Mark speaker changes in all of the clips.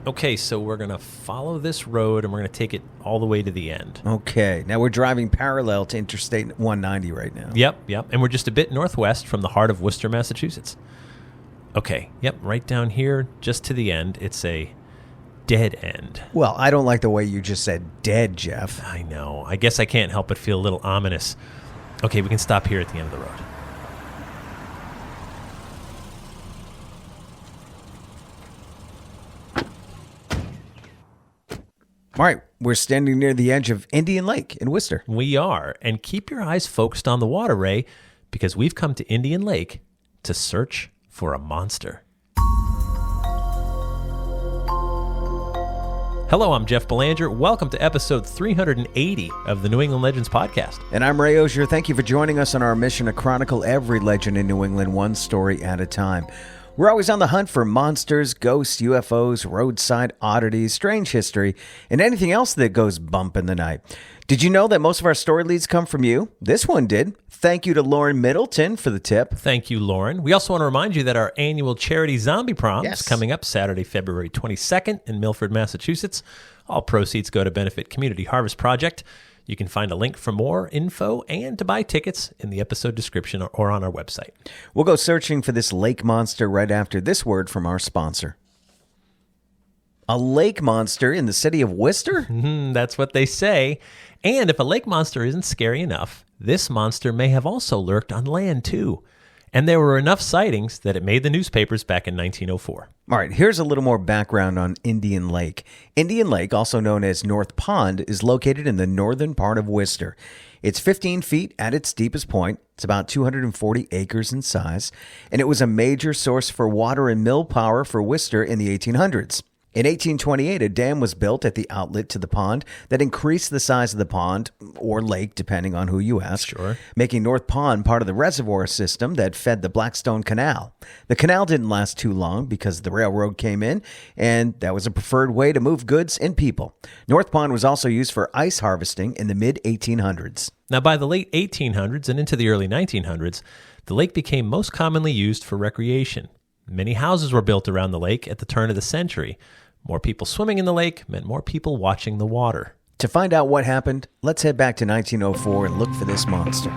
Speaker 1: Okay, so we're going to follow this road and we're going to take it all the way to the end.
Speaker 2: Okay, now we're driving parallel to Interstate 190 right now.
Speaker 1: Yep. And we're just a bit northwest from the heart of Worcester, Massachusetts. Okay, right down here, just to the end, it's a dead end.
Speaker 2: Well, I don't like the way you just said dead, Jeff.
Speaker 1: I know. I guess I can't help but feel a little ominous. Okay, we can stop here at the end of the road.
Speaker 2: All right, we're standing near the edge of Indian Lake in Worcester.
Speaker 1: We are. And keep your eyes focused on the water, Ray, because we've come to Indian Lake to search for a monster. Hello, I'm Jeff Belanger. Welcome to episode 380 of the New England Legends podcast.
Speaker 2: And I'm Ray Auger. Thank you for joining us on our mission to chronicle every legend in New England one story at a time. We're always on the hunt for monsters, ghosts, UFOs, roadside oddities, strange history, and anything else that goes bump in the night. Did you know that most of our story leads come from you? This one did. Thank you to Lauren Middleton for the tip.
Speaker 1: Thank you, Lauren. We also want to remind you that our annual charity zombie prom is coming up Saturday, February 22nd in Milford, Massachusetts. All proceeds go to benefit Community Harvest Project. You can find a link for more info and to buy tickets in the episode description or on our website.
Speaker 2: We'll go searching for this lake monster right after this word from our sponsor. A lake monster in the city of Worcester?
Speaker 1: That's what they say. And if a lake monster isn't scary enough, this monster may have also lurked on land too. And there were enough sightings that it made the newspapers back in 1904.
Speaker 2: All right, here's a little more background on Indian Lake. Indian Lake, also known as North Pond, is located in the northern part of Worcester. It's 15 feet at its deepest point. It's about 240 acres in size, and it was a major source for water and mill power for Worcester in the 1800s. In 1828, a dam was built at the outlet to the pond that increased the size of the pond, or lake, depending on who you ask, making North Pond part of the reservoir system that fed the Blackstone Canal. The canal didn't last too long because the railroad came in, and that was a preferred way to move goods and people. North Pond was also used for ice harvesting in the mid-1800s.
Speaker 1: Now, by the late 1800s and into the early 1900s, the lake became most commonly used for recreation. Many houses were built around the lake at the turn of the century. More people swimming in the lake meant more people watching the water.
Speaker 2: To find out what happened, let's head back to 1904 and look for this monster.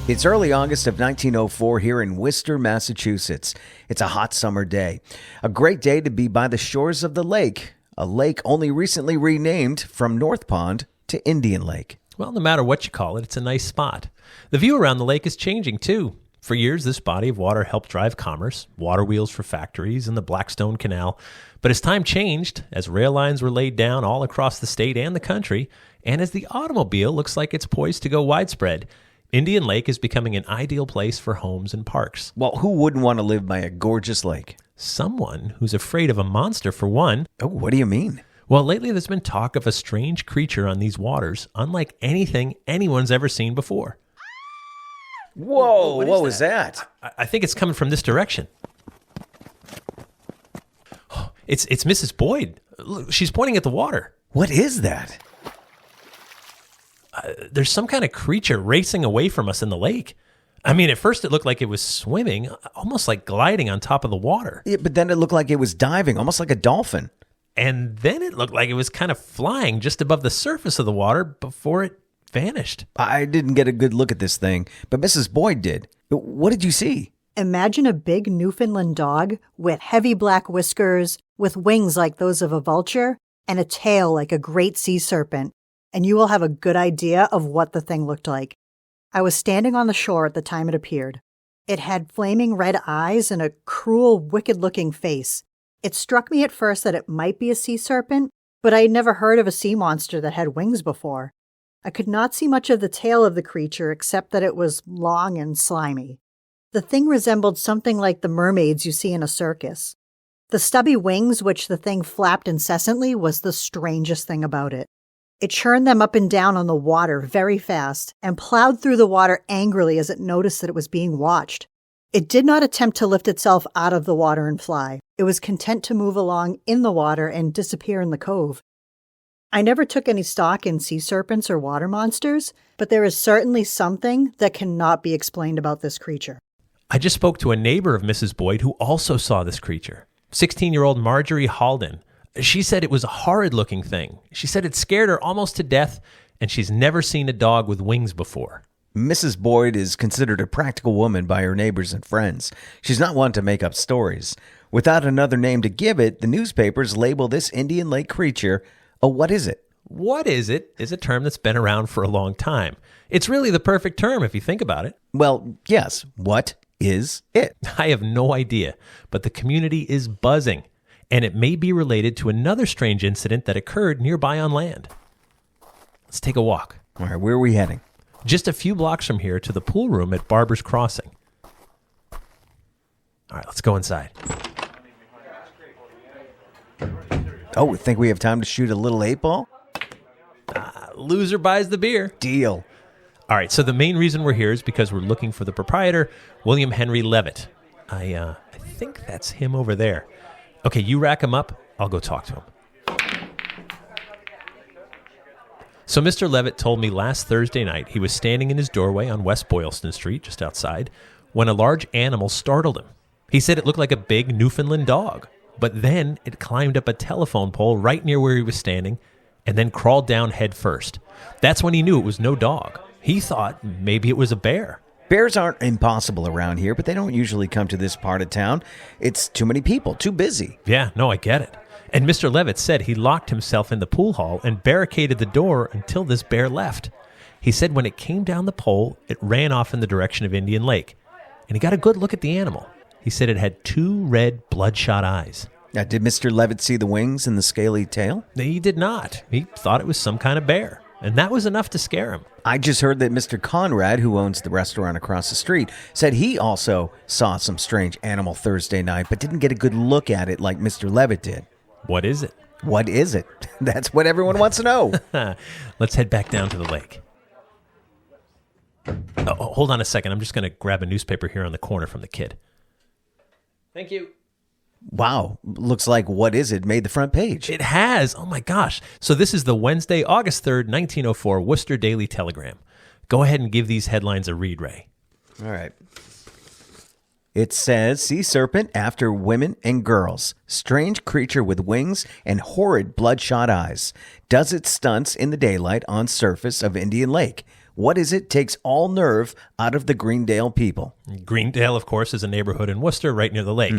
Speaker 2: It's early August of 1904 here in Worcester, Massachusetts. It's a hot summer day. A great day to be by the shores of the lake, a lake only recently renamed from North Pond to Indian Lake.
Speaker 1: Well, no matter what you call it, it's a nice spot. The view around the lake is changing, too. For years, this body of water helped drive commerce, water wheels for factories, and the Blackstone Canal. But as time changed, as rail lines were laid down all across the state and the country, and as the automobile looks like it's poised to go widespread, Indian Lake is becoming an ideal place for homes and parks.
Speaker 2: Well, who wouldn't want to live by a gorgeous lake?
Speaker 1: Someone who's afraid of a monster, for one.
Speaker 2: Oh, what do you mean?
Speaker 1: Well, lately there's been talk of a strange creature on these waters, unlike anything anyone's ever seen before.
Speaker 2: Whoa, what was that?
Speaker 1: I think it's coming from this direction. It's Mrs. Boyd. Look, she's pointing at the water.
Speaker 2: What is that?
Speaker 1: There's some kind of creature racing away from us in the lake. I mean, at first it looked like it was swimming, almost like gliding on top of the water.
Speaker 2: Yeah, but then it looked like it was diving, almost like a dolphin.
Speaker 1: And then it looked like it was kind of flying just above the surface of the water before it vanished.
Speaker 2: I didn't get a good look at this thing, but Mrs. Boyd did. What did you see?
Speaker 3: Imagine a big Newfoundland dog with heavy black whiskers, with wings like those of a vulture, and a tail like a great sea serpent, and you will have a good idea of what the thing looked like. I was standing on the shore at the time it appeared. It had flaming red eyes and a cruel, wicked-looking face. It struck me at first that it might be a sea serpent, but I had never heard of a sea monster that had wings before. I could not see much of the tail of the creature except that it was long and slimy. The thing resembled something like the mermaids you see in a circus. The stubby wings which the thing flapped incessantly was the strangest thing about it. It churned them up and down on the water very fast and plowed through the water angrily as it noticed that it was being watched. It did not attempt to lift itself out of the water and fly. It was content to move along in the water and disappear in the cove. I never took any stock in sea serpents or water monsters, but there is certainly something that cannot be explained about this creature.
Speaker 1: I just spoke to a neighbor of Mrs. Boyd who also saw this creature. 16-year-old Marjorie Halden. She said it was a horrid-looking thing. She said it scared her almost to death, and she's never seen a dog with wings before.
Speaker 2: Mrs. Boyd is considered a practical woman by her neighbors and friends. She's not one to make up stories. Without another name to give it, the newspapers label this Indian Lake creature a what is it?
Speaker 1: What is it is a term that's been around for a long time. It's really the perfect term if you think about it.
Speaker 2: Well, yes. What is it?
Speaker 1: I have no idea, but the community is buzzing, and it may be related to another strange incident that occurred nearby on land. Let's take a walk.
Speaker 2: All right, where are we heading?
Speaker 1: Just a few blocks from here to the pool room at Barber's Crossing. All right, let's go inside.
Speaker 2: Oh, think we have time to shoot a little 8-ball?
Speaker 1: Loser buys the beer.
Speaker 2: Deal.
Speaker 1: All right, so the main reason we're here is because we're looking for the proprietor, William Henry Levitt. I think that's him over there. Okay, you rack him up. I'll go talk to him. So Mr. Levitt told me last Thursday night he was standing in his doorway on West Boylston Street, just outside, when a large animal startled him. He said it looked like a big Newfoundland dog, but then it climbed up a telephone pole right near where he was standing and then crawled down head first. That's when he knew it was no dog. He thought maybe it was a bear.
Speaker 2: Bears aren't impossible around here, but they don't usually come to this part of town. It's too many people, too busy.
Speaker 1: Yeah, no, I get it. And Mr. Levitt said he locked himself in the pool hall and barricaded the door until this bear left. He said when it came down the pole, it ran off in the direction of Indian Lake. And he got a good look at the animal. He said it had 2 red, bloodshot eyes.
Speaker 2: Now, did Mr. Levitt see the wings and the scaly tail?
Speaker 1: He did not. He thought it was some kind of bear. And that was enough to scare him.
Speaker 2: I just heard that Mr. Conrad, who owns the restaurant across the street, said he also saw some strange animal Thursday night, but didn't get a good look at it like Mr. Levitt did.
Speaker 1: What is it?
Speaker 2: What is it? That's what everyone wants to know.
Speaker 1: Let's head back down to the lake. Oh, hold on a second. I'm just going to grab a newspaper here on the corner from the kid. Thank you.
Speaker 2: Wow. Looks like What Is It made the front page.
Speaker 1: It has. Oh, my gosh. So this is the Wednesday, August 3rd, 1904 Worcester Daily Telegram. Go ahead and give these headlines a read, Ray.
Speaker 2: All right. It says, sea serpent after women and girls. Strange creature with wings and horrid bloodshot eyes. Does its stunts in the daylight on surface of Indian Lake. What is it takes all nerve out of the Greendale people?
Speaker 1: Greendale, of course, is a neighborhood in Worcester right near the lake.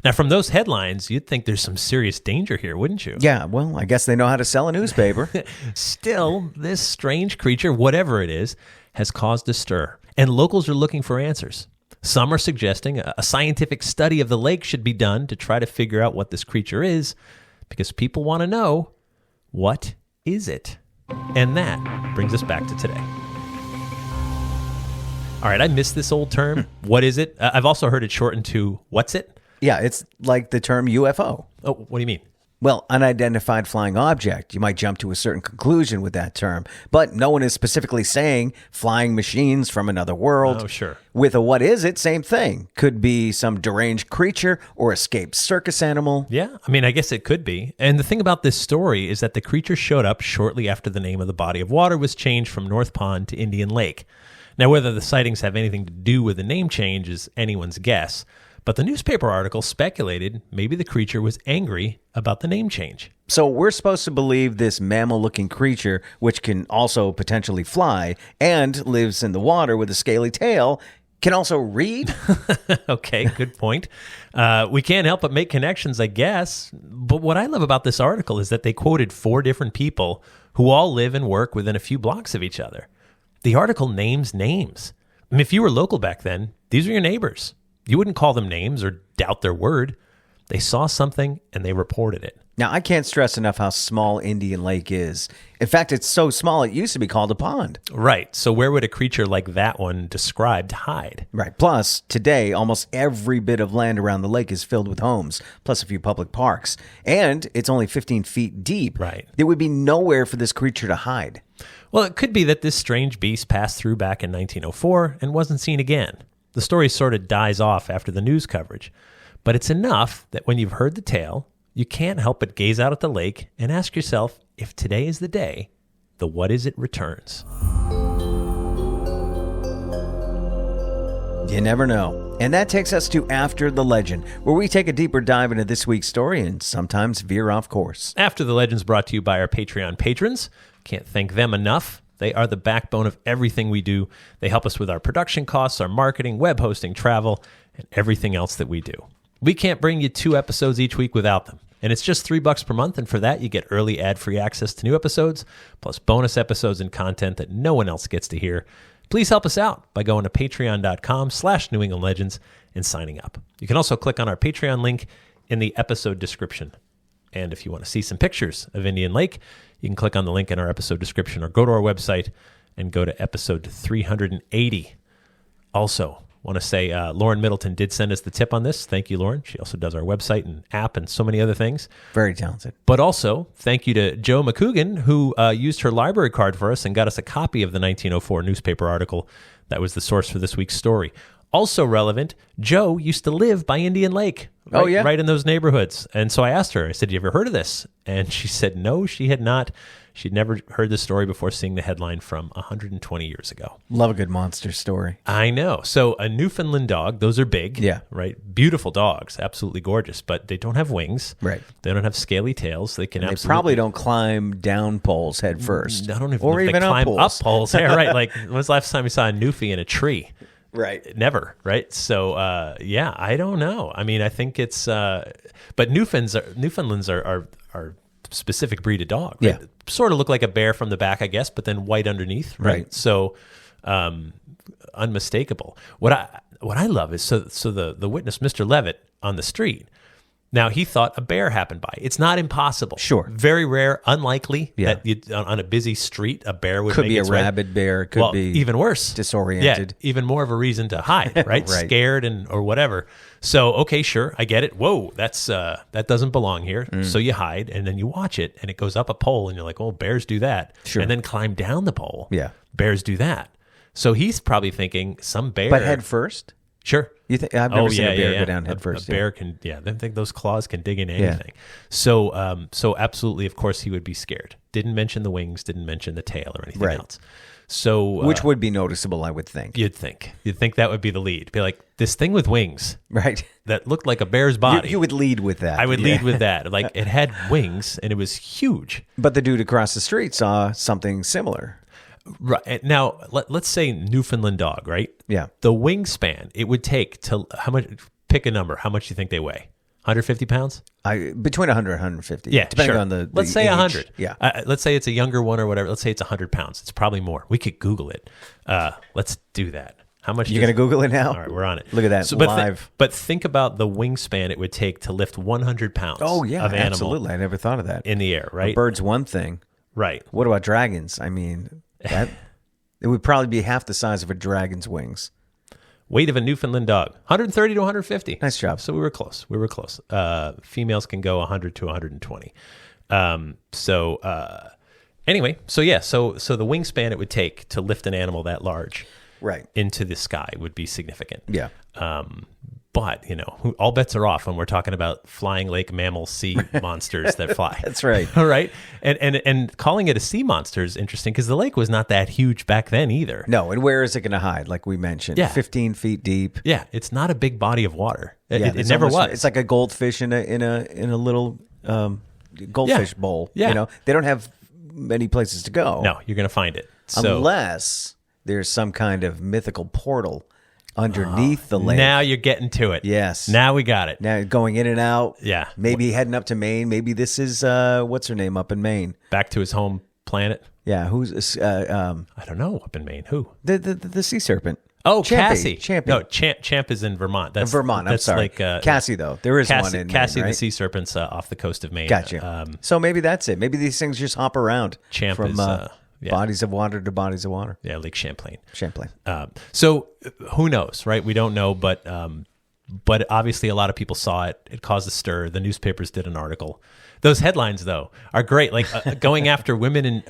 Speaker 1: Now, from those headlines, you'd think there's some serious danger here, wouldn't you?
Speaker 2: Yeah, well, I guess they know how to sell a newspaper.
Speaker 1: Still, this strange creature, whatever it is, has caused a stir, and locals are looking for answers. Some are suggesting a scientific study of the lake should be done to try to figure out what this creature is, because people want to know, what is it? And that brings us back to today. All right, I missed this old term. What is it? I've also heard it shortened to what's it?
Speaker 2: Yeah, it's like the term UFO.
Speaker 1: Oh, what do you mean?
Speaker 2: Well, unidentified flying object. You might jump to a certain conclusion with that term, but no one is specifically saying flying machines from another world.
Speaker 1: Oh, sure.
Speaker 2: With a what is it, same thing. Could be some deranged creature or escaped circus animal.
Speaker 1: Yeah, I mean, I guess it could be. And the thing about this story is that the creature showed up shortly after the name of the body of water was changed from North Pond to Indian Lake. Now, whether the sightings have anything to do with the name change is anyone's guess, but the newspaper article speculated maybe the creature was angry about the name change.
Speaker 2: So we're supposed to believe this mammal-looking creature, which can also potentially fly and lives in the water with a scaly tail, can also read?
Speaker 1: Okay, good point. We can't help but make connections, I guess. But what I love about this article is that they quoted 4 different people who all live and work within a few blocks of each other. The article names names. I mean, if you were local back then, these are your neighbors. You wouldn't call them names or doubt their word. They saw something and they reported it.
Speaker 2: Now, I can't stress enough how small Indian Lake is. In fact, it's so small it used to be called a pond.
Speaker 1: Right. So where would a creature like that one described hide?
Speaker 2: Right. Plus, today, almost every bit of land around the lake is filled with homes, plus a few public parks. And it's only 15 feet deep.
Speaker 1: Right.
Speaker 2: There would be nowhere for this creature to hide.
Speaker 1: Well, it could be that this strange beast passed through back in 1904 and wasn't seen again. The story sort of dies off after the news coverage. But it's enough that when you've heard the tale, you can't help but gaze out at the lake and ask yourself if today is the day the What Is It returns.
Speaker 2: You never know. And that takes us to After the Legend, where we take a deeper dive into this week's story and sometimes veer off course.
Speaker 1: After the Legend's brought to you by our Patreon patrons. Can't thank them enough. They are the backbone of everything we do. They help us with our production costs, our marketing, web hosting, travel, and everything else that we do. We can't bring you 2 episodes each week without them. And it's just $3 per month, and for that, you get early ad-free access to new episodes, plus bonus episodes and content that no one else gets to hear. Please help us out by going to patreon.com/New England Legends and signing up. You can also click on our Patreon link in the episode description. And if you want to see some pictures of Indian Lake, you can click on the link in our episode description or go to our website and go to episode 380. Also, want to say Lauren Middleton did send us the tip on this. Thank you, Lauren. She also does our website and app and so many other things.
Speaker 2: Very talented.
Speaker 1: But also, thank you to Joe McCougan, who used her library card for us and got us a copy of the 1904 newspaper article that was the source for this week's story. Also relevant, Joe used to live by Indian Lake. Right,
Speaker 2: oh, yeah?
Speaker 1: Right in those neighborhoods. And so I asked her, I said, you ever heard of this? And she said, no, she had not. She'd never heard this story before seeing the headline from 120 years ago.
Speaker 2: Love a good monster story.
Speaker 1: I know. So a Newfoundland dog, those are big.
Speaker 2: Yeah.
Speaker 1: Right? Beautiful dogs, absolutely gorgeous, but they don't have wings.
Speaker 2: Right.
Speaker 1: They don't have scaly tails. They can
Speaker 2: And
Speaker 1: absolutely...
Speaker 2: They probably don't climb down poles head first.
Speaker 1: I don't even
Speaker 2: or
Speaker 1: know if
Speaker 2: even
Speaker 1: they climb
Speaker 2: up
Speaker 1: up poles. Yeah, right. Like, when was the last time you saw a Newfie in a tree?
Speaker 2: Right.
Speaker 1: Never, right? So, yeah, I don't know. I mean, I think it's... but Newfoundlands are specific breed of dog. Right?
Speaker 2: Yeah.
Speaker 1: Sort of look like a bear from the back, I guess, but then white underneath, right? So, unmistakable. What I love is so the witness, Mr. Levitt, on the street. Now, he thought a bear happened by. It's not impossible.
Speaker 2: Sure.
Speaker 1: Very rare, unlikely
Speaker 2: Yeah.
Speaker 1: that on a busy street, a bear would
Speaker 2: Could
Speaker 1: make
Speaker 2: be a
Speaker 1: its way.
Speaker 2: rabid bear. Could be
Speaker 1: even worse.
Speaker 2: disoriented.
Speaker 1: Yeah, even more of a reason to hide, right?
Speaker 2: Right.
Speaker 1: Scared or whatever. So, okay, sure, I get it. Whoa, that doesn't belong here. So you hide, and then you watch it, and it goes up a pole, and you're like, oh, bears do that.
Speaker 2: Sure.
Speaker 1: And then climb down the pole.
Speaker 2: Yeah.
Speaker 1: Bears do that. So he's probably thinking some bear.
Speaker 2: But head first?
Speaker 1: Sure.
Speaker 2: You think I've never seen a bear go down head first.
Speaker 1: A bear can, I think those claws can dig into anything. So, so absolutely, of course, he would be scared. Didn't mention the wings, didn't mention the tail or anything
Speaker 2: Right.
Speaker 1: else. So,
Speaker 2: Which would be noticeable, I would think.
Speaker 1: you'd think that would be the lead. Be like, this thing with wings
Speaker 2: Right.
Speaker 1: that looked like a bear's body.
Speaker 2: You would lead with that.
Speaker 1: I would
Speaker 2: Yeah.
Speaker 1: lead with that. Like, it had wings and it was huge.
Speaker 2: But the dude across the street saw something similar.
Speaker 1: Right now, let's say Newfoundland dog, right?
Speaker 2: Yeah.
Speaker 1: The wingspan it would take to how much? Pick a number. How much do you think they weigh? 150 pounds?
Speaker 2: Between 100 and 150.
Speaker 1: Yeah,
Speaker 2: depending
Speaker 1: sure.
Speaker 2: on the
Speaker 1: let's say
Speaker 2: age.
Speaker 1: 100.
Speaker 2: Yeah.
Speaker 1: Let's say it's a younger one or whatever. Let's say it's 100 pounds. It's probably more. We could Google it. Let's do that. How much?
Speaker 2: You're going to Google it now?
Speaker 1: All right, we're on it.
Speaker 2: Look at that, live.
Speaker 1: But think about the wingspan it would take to lift 100 pounds.
Speaker 2: Oh, yeah,
Speaker 1: of animal
Speaker 2: absolutely. I never thought of that.
Speaker 1: in the air, right?
Speaker 2: A bird's one thing.
Speaker 1: Right.
Speaker 2: What about dragons? I mean, that it would probably be half the size of a dragon's wings.
Speaker 1: Weight of a Newfoundland dog, 130 to 150.
Speaker 2: Nice job.
Speaker 1: So we were close. Females can go 100 to 120. Anyway, so the wingspan it would take to lift an animal that large
Speaker 2: Right.
Speaker 1: into the sky would be significant.
Speaker 2: Yeah.
Speaker 1: But, all bets are off when we're talking about flying lake mammal sea monsters that fly.
Speaker 2: That's right.
Speaker 1: All right. And calling it a sea monster is interesting because the lake was not that huge back then either.
Speaker 2: No, and where is it going to hide? Like we mentioned,
Speaker 1: Yeah.
Speaker 2: 15 feet deep.
Speaker 1: Yeah, it's not a big body of water.
Speaker 2: Yeah,
Speaker 1: It
Speaker 2: it's
Speaker 1: never
Speaker 2: almost-
Speaker 1: was.
Speaker 2: It's like a goldfish in a little goldfish bowl.
Speaker 1: Yeah.
Speaker 2: They don't have many places to go.
Speaker 1: No, you're going to find it. So
Speaker 2: Unless there's some kind of mythical portal underneath the lake.
Speaker 1: now you're getting to it.
Speaker 2: Yes.
Speaker 1: Now we got it.
Speaker 2: Now going in and out.
Speaker 1: Yeah.
Speaker 2: Maybe heading up to Maine. Maybe this is what's her name up in Maine.
Speaker 1: Back to his home planet.
Speaker 2: Yeah, who's
Speaker 1: I don't know. Up in Maine. Who?
Speaker 2: the sea serpent?
Speaker 1: Oh,
Speaker 2: Champy.
Speaker 1: Cassie.
Speaker 2: Champy.
Speaker 1: No, Champ is in Vermont. That's
Speaker 2: Vermont. I'm
Speaker 1: that's
Speaker 2: sorry.
Speaker 1: Like
Speaker 2: Cassie though. There is
Speaker 1: Cassie,
Speaker 2: one in
Speaker 1: Cassie
Speaker 2: Maine, right?
Speaker 1: the sea serpent's off the coast of Maine.
Speaker 2: Gotcha. So maybe that's it. Maybe these things just hop around
Speaker 1: Champ
Speaker 2: from
Speaker 1: is, yeah.
Speaker 2: bodies of water to bodies of water.
Speaker 1: Yeah, Lake Champlain.
Speaker 2: Champlain.
Speaker 1: So who knows, right? We don't know, but obviously a lot of people saw it. It caused a stir. The newspapers did an article. Those headlines, though, are great. Like going after women and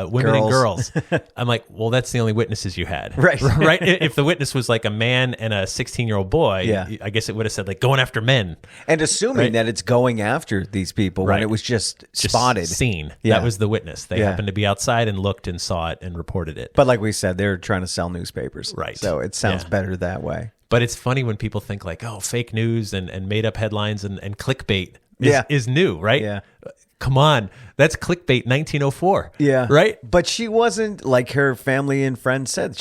Speaker 1: girls. I'm like, well, that's the only witnesses you had,
Speaker 2: Right.
Speaker 1: Right. If the witness was like a man and a 16-year-old boy,
Speaker 2: Yeah.
Speaker 1: I guess it would have said like going after men.
Speaker 2: And assuming
Speaker 1: Right.
Speaker 2: that it's going after these people when
Speaker 1: Right.
Speaker 2: it was just
Speaker 1: Just
Speaker 2: spotted.
Speaker 1: seen.
Speaker 2: Yeah.
Speaker 1: That was the witness. They
Speaker 2: Yeah.
Speaker 1: happened to be outside and looked and saw it and reported it.
Speaker 2: But like we said, they're trying to sell newspapers.
Speaker 1: Right.
Speaker 2: So it sounds
Speaker 1: Yeah.
Speaker 2: better that way.
Speaker 1: But it's funny when people think like, oh, fake news and made up headlines and clickbait is new, right?
Speaker 2: Yeah.
Speaker 1: Come on. That's clickbait 1904.
Speaker 2: Yeah.
Speaker 1: Right?
Speaker 2: But she wasn't, like her family and friends said,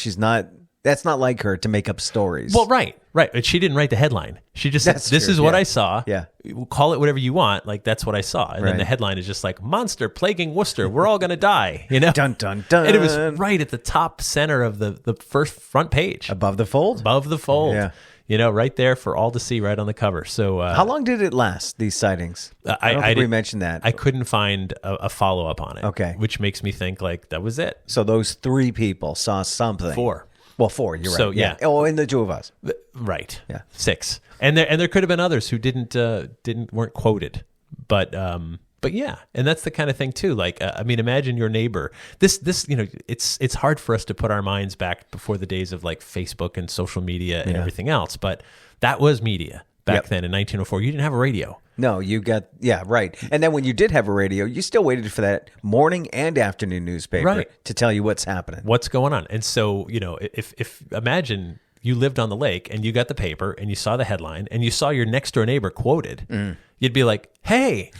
Speaker 2: that's not like her to make up stories.
Speaker 1: Well, right. But she didn't write the headline. She just said, this is what I saw.
Speaker 2: Yeah.
Speaker 1: Call it whatever you want. Like, that's what I saw. And then the headline is just like, monster plaguing Worcester. We're all going to die. You know?
Speaker 2: Dun, dun, dun.
Speaker 1: And it was right at the top center of the first front page.
Speaker 2: Above the fold?
Speaker 1: Above the fold.
Speaker 2: Yeah.
Speaker 1: You know, right there for all to see, right on the cover. So,
Speaker 2: how long did it last? These sightings? I don't think we mentioned that.
Speaker 1: I couldn't find a follow up on it.
Speaker 2: Okay,
Speaker 1: which makes me think like that was it.
Speaker 2: So those 3 people saw something.
Speaker 1: 4.
Speaker 2: Well, 4. You're right.
Speaker 1: So yeah.
Speaker 2: Oh, and the 2 of us.
Speaker 1: Right.
Speaker 2: Yeah.
Speaker 1: 6. And there could have been others who weren't quoted, but yeah, and that's the kind of thing too. Like, I mean, imagine your neighbor. This, you know, it's hard for us to put our minds back before the days of like Facebook and social media and everything else. But that was media back then in 1904. You didn't have a radio.
Speaker 2: No, you got right. And then when you did have a radio, you still waited for that morning and afternoon newspaper to tell you what's happening,
Speaker 1: what's going on. And so, you know, if imagine you lived on the lake and you got the paper and you saw the headline and you saw your next door neighbor quoted, you'd be like, hey,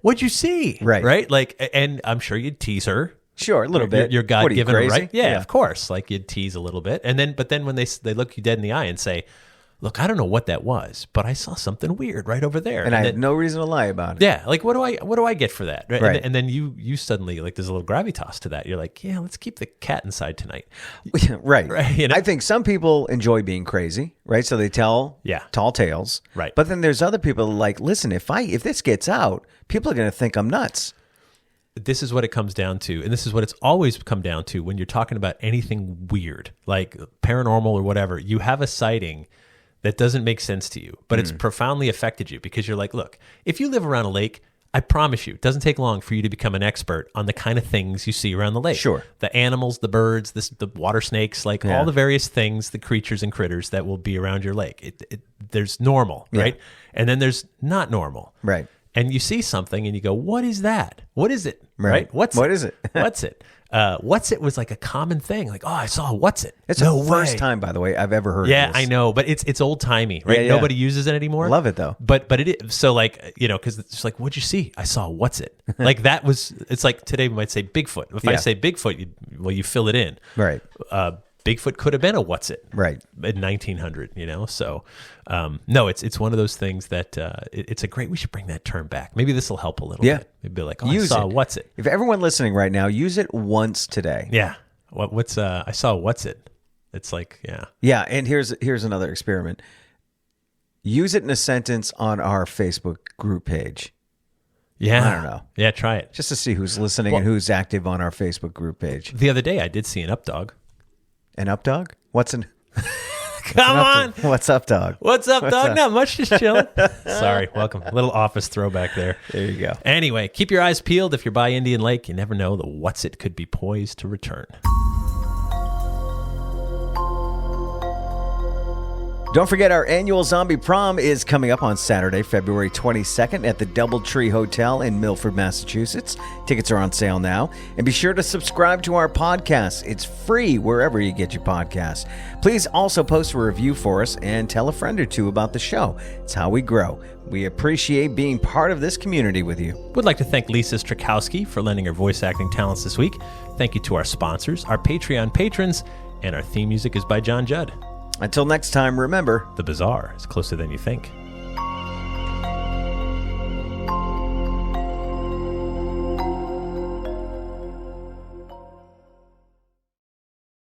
Speaker 1: what'd you see? Right. Like, and I'm sure you'd tease her.
Speaker 2: Sure. A little bit.
Speaker 1: Your God-given right.
Speaker 2: Yeah,
Speaker 1: of course. Like you'd tease a little bit. But then when they look you dead in the eye and say, look, I don't know what that was, but I saw something weird right over there.
Speaker 2: And I had no reason to lie about it.
Speaker 1: Yeah. Like, what do I get for that?
Speaker 2: Right.
Speaker 1: And then you suddenly, like, there's a little gravitas to that. You're like, yeah, let's keep the cat inside tonight.
Speaker 2: Right.
Speaker 1: You know?
Speaker 2: I think some people enjoy being crazy, right? So they tell tall tales.
Speaker 1: Right.
Speaker 2: But then there's other people like, listen, if this gets out, people are going to think I'm nuts.
Speaker 1: This is what it comes down to. And this is what it's always come down to when you're talking about anything weird, like paranormal or whatever. You have a sighting that doesn't make sense to you, but it's profoundly affected you because you're like, look, if you live around a lake, I promise you, it doesn't take long for you to become an expert on the kind of things you see around the lake.
Speaker 2: Sure.
Speaker 1: The animals, the birds, the water snakes, like all the various things, the creatures and critters that will be around your lake. There's normal, right? And then there's not normal.
Speaker 2: Right.
Speaker 1: And you see something and you go, what is that? What is it?
Speaker 2: Right.
Speaker 1: What
Speaker 2: is it?
Speaker 1: What's it? What's it was like a common thing. Like, oh, I saw a what's it.
Speaker 2: It's the first time, by the way, I've ever heard of this.
Speaker 1: Yeah, I know, but it's old timey, right?
Speaker 2: Yeah.
Speaker 1: Nobody uses it anymore.
Speaker 2: Love it though.
Speaker 1: But it is so like, you know, because it's just like, what'd you see? I saw what's it. Like that was. It's like today we might say Bigfoot. If I say Bigfoot, you fill it in.
Speaker 2: Right.
Speaker 1: Bigfoot could have been a what's it.
Speaker 2: Right.
Speaker 1: In 1900, you know. So no, it's one of those things that it's a great. We should bring that term back. Maybe this will help a little bit. Maybe be like, oh, I saw what's it.
Speaker 2: If everyone listening right now, use it once today.
Speaker 1: Yeah. What's I saw what's it. It's like, yeah.
Speaker 2: Yeah, and here's another experiment. Use it in a sentence on our Facebook group page.
Speaker 1: Yeah.
Speaker 2: I don't know.
Speaker 1: Yeah, try it.
Speaker 2: Just to see who's listening and who's active on our Facebook group page.
Speaker 1: The other day I did see an up dog.
Speaker 2: An up dog? What's an
Speaker 1: Come on.
Speaker 2: What's up, dog?
Speaker 1: What's up, dog? Not much, just chilling. Sorry, welcome. A little office throwback there.
Speaker 2: There you go.
Speaker 1: Anyway, keep your eyes peeled. If you're by Indian Lake, you never know the what's it could be poised to return.
Speaker 2: Don't forget our annual Zombie Prom is coming up on Saturday, February 22nd at the Doubletree Hotel in Milford, Massachusetts. Tickets are on sale now. And be sure to subscribe to our podcast. It's free wherever you get your podcasts. Please also post a review for us and tell a friend or two about the show. It's how we grow. We appreciate being part of this community with you.
Speaker 1: Would like to thank Lisa Strakowski for lending her voice acting talents this week. Thank you to our sponsors, our Patreon patrons, and our theme music is by John Judd.
Speaker 2: Until next time, remember,
Speaker 1: the bizarre is closer than you think.